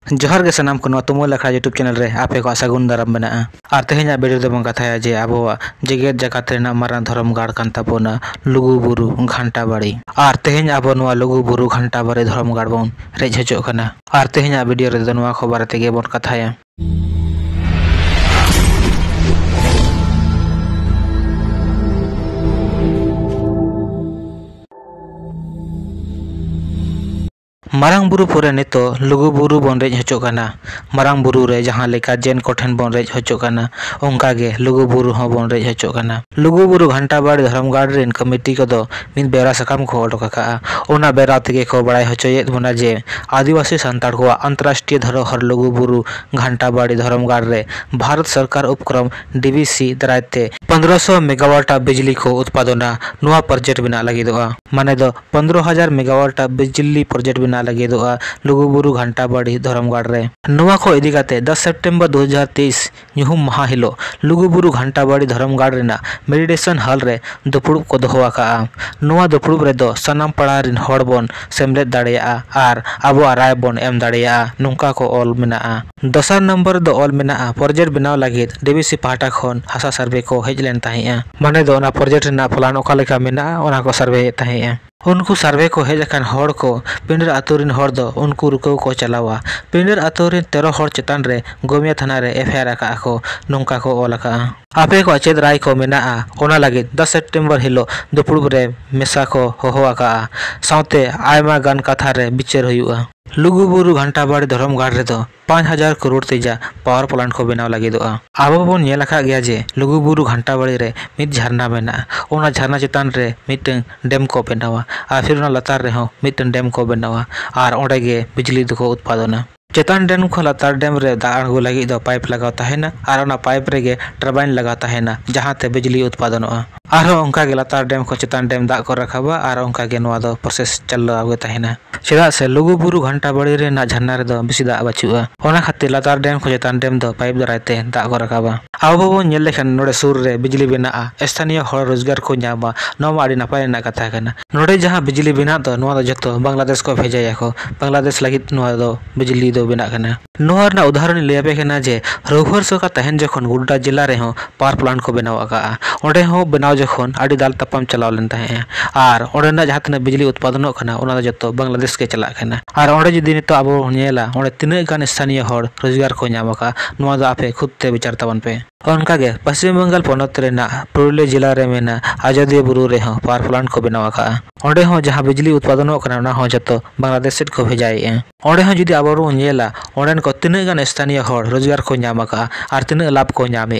जोहार के सानाम को तुमुल अखड़ा यूट्यूब चैनल रे आपे को सागुन दाराम बना और तेहेना वीडियो दे बन कथाया जे अब जेगेत जगत रेना मारांग धर्म गाड़ कान ताबोना लुगुबुरु घंटा बाड़ी और तेहेन अब नोआ लुगुबुरु घंटा बाड़ी धर्म गाड़ बोन रेज हजो कना और तेहेना वीडियो रे नोआ खबर तेगे बन कथाया। मारांग बुरु पोरे नितो लुगुबुरु बन रेज हचो कना मारांग बुरु रे जहां लेका जेन कोठेन बन रेज हचो कना ओंका गे लुगुबुरु हो बन रेज हचो कना। लुगुबुरु घंटा बाड़ी धर्मगाड़ रेन कमिटी को दो मिन बेरा सकाम को ओडोका ओना बेरा तेगे को बड़ाई हचोयेत बना जे आदिवासी संताड़ को अंतरराष्ट्रीय धरोहर लुगुबुरु घंटा बाड़ी धर्मगाड़ रे भारत सरकार उपक्रम डीवीसी दरायते 1500 मेगावाट बिजली को उत्पादना नुआ प्रोजेक्ट बना लगिदोआ माने दो 15,000 मेगावाट बिजली प्रोजेक्ट बना लगिदोआ लुगुबुरु घंटा बाड़ी धर्मगाड़ रे नुआ को इदी काते 10 सितंबर 2023 युहुम महा हिलो लुगुबुरु घंटा बाड़ी धर्मगाड़ रेना मेडिटेशन हॉल रे दुपुड़ुब को दोहोआका नुआ दुपुड़ुब रे दो सनाम पड़ा रिन हड़ बोन सेमलेद दाड़ेया आर आबो राय बोन एम दाड़ेया नुंका को ऑल मेना। दोसर नंबर दो ऑल मेना प्रोजेक्ट बनाव लगिद डीवीसी पाहटा खन हासा सर्वे को हेज लेन ताहिया माने दो ना प्रोजेक्ट ना फलान ओका लेका मेना ओना को सर्वे ताहिया उनको सर्वे को हेज अकान हड़ को पिंडर आतुरिन हड़ दो उनको रुको को चलावा पिंडर आतुरिन 13 हड़ चेतान रे गोमिया थाना रे एफआईआर आका को नुंका को ओलका आपे को चेद राय को मेना ओना लगिद 10 सितंबर हिलो दुपुड़ुब रे मेसा को होहोआका साउते आयमा गान कथा रे बिचार हुआ। लुगुबुरु घंटा बाड़ी धर्मगाड़ रे दो 5,000 करोड़ तेजा पावर प्लांट को बनाव लगिदोआ आबो बोन नेल आका गया जे लुगुबुरु घंटा बाड़ी रे मिद झरना मेना ओना झरना चेतान रे मिदटन डैम को बनावा आर फिर ओना लतार रे हो मिदटन डैम को बनावा आर ओंडे गे बिजली को उत्पादना चेतान डैम को लतार डैम रे दा आड़गो लगी दो पाइप लगाव ताहेना आर ओना पाइप रे गे टरबाइन लगाव ताहेना जहां ते बिजली उत्पादनोआ आर ओंका गे लतार डैम को चेतान डैम दा को रखाबा आर ओंका गे नोआ दो प्रोसेस चल आगे ताहेना चेदा से लुगुबुरु घंटा बाड़ी रे ना झरना रे दो बिसी दा बाचुआ ओना खातिर लतार डैम को चेतान डैम दो पाइप दरायते दा को रखाबा आबो बोन नेल लेखन नोडे सुर रे बिजली बेना स्थानीय हड़ रोजगार को नामा नोमा आड़ी नपाय ना कथा कना नोडे जहां बिजली बेना दो नोआ दो जतो बांग्लादेश को भेजाया को बांग्लादेश लगित नोआ दो बिजली दो बेना कना नोआ ना उदाहरण लेबे कना जे रघुवर सोका तहन जखन गुड्डा जिला रे हो पावर प्लांट को बनाव आका ओंडे हो बनाव जखन आड़ी दाल तपम चलाव लेन ताहे आर ओंडे ना जहां तना बिजली उत्पादन कना ओना जतो बांग्लादेश के चला कना आर ओंडे जदि नितो आबो नेला ओंडे तिना गान स्थानीय हड़ रोजगार को नाम आका नोआ दो आपे खुद ते विचार ताबन पे उनका गे पश्चिम बंगाल पनत रेना पुरुलिया जिला रे मेना आजादी बुरु रे हो पावर प्लांट को बनाव आका ओंडे हो जहां बिजली उत्पादन कना ओना हो जतो बांग्लादेश को भेजाए ओंडे हो जदि आबो नेला ओंडेन को तिना गान स्थानीय हड़ रोजगार को नाम आका आर तिना लाभ को नामे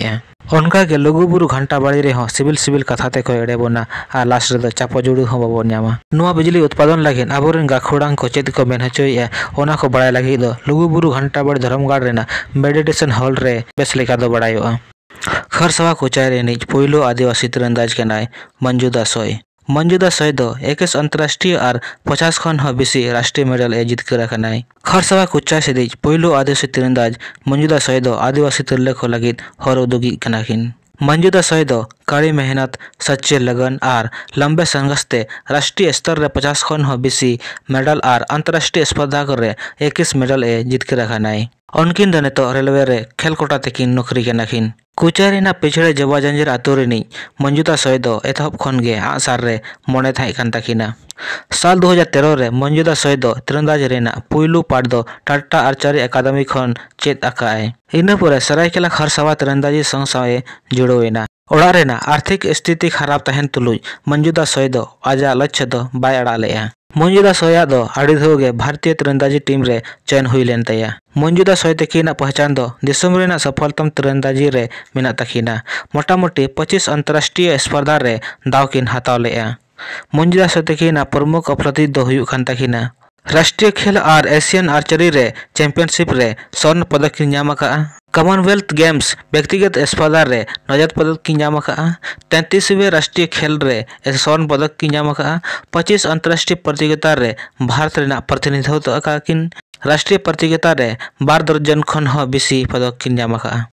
उनका के लुगुबुरु घंटा बाड़ी रे हो सिविल कथाते को एड़े बोना आ लास्ट रे चापो जुड़ू हो बाबो नामा नुआ बिजली उत्पादन लगिन आबोरेन गाखोड़ांग को चेद को मेन हचोया ओना को बड़ाय लगी दो लुगुबुरु घंटा बाड़ी धर्मगाड़ रेना मेडिटेशन हॉल रे बेस लेका दो बड़ायोआ। खरसवा कोचाय रे निज पोइलो आदिवासी तीरंदाज केनाय मंजुदा सोय मंजुदा सोय दो 21 अंतरराष्ट्रीय और 50 खन हो बिसी राष्ट्रीय मेडल ए जितकर रखनाय खरसवा कुच्चा से दिज पोइलो आदिवासी तीरंदाज मंजुदा सोय दो आदिवासी तिरले को लगित हर उदोगी कनाकिन मंजुदा सोय दो कड़ी मेहनत सच्चे लगन और लंबे संघर्ष ते राष्ट्रीय स्तर रे 50 खन हो बिसी मेडल और अंतरराष्ट्रीय स्पर्धा करे 21 मेडल ए जितकर रखनाय उनकिन दने तो रेलवे रे खेल कोटा तेकिन नौकरी के नाकिन कुचारीना पिछड़े जबा जंजीर आतु रिनी मंजुदा सोय दो एतहब खन गे आसार रे मने थाई कान ताकिना साल 2013 रे मंजुदा सोय दो तीरंदाज रेना पुइलू पाट दो टाटा आर्चरी अकादमी खन चेत आकाय इना पुरे सरायकेला खरसवा तीरंदाजी संग सावे जुड़ोवेना ओड़ा रेना आर्थिक स्थिति खराब तहन तुलुज मंजुदा सोय दो आजा लक्ष्य दो बाय अड़ा लेया मंजुदा सोया दो आड़ी धोगे भारतीय तीरंदाजी टीम रे चयन हुई लेन तया मंजुदा सोय तकिना पहचान दो दिसम रेना सफलतम तीरंदाजी रे मेना तकिना मोटामोटी 25 अंतरराष्ट्रीय स्पर्धा रे दाव किन हाताव लेया मंजुदा सोय तकिना प्रमुख अपराधी दो हुयु खान तकिना राष्ट्रीय खेल और एशियन आर्चरी रे चैंपियनशिप रे स्वर्ण पदक की नाम का कॉमनवेल्थ गेम्स व्यक्तिगत स्पर्धा रे रजत पदक की नाम का 33वें राष्ट्रीय खेल रे स्वर्ण पदक की नाम का 25 अंतरराष्ट्रीय प्रतियोगिता रे भारत रेना प्रतिनिधित्व का किन राष्ट्रीय प्रतियोगिता रे 12 दर्जन खन हो बिसी पदक की नाम का।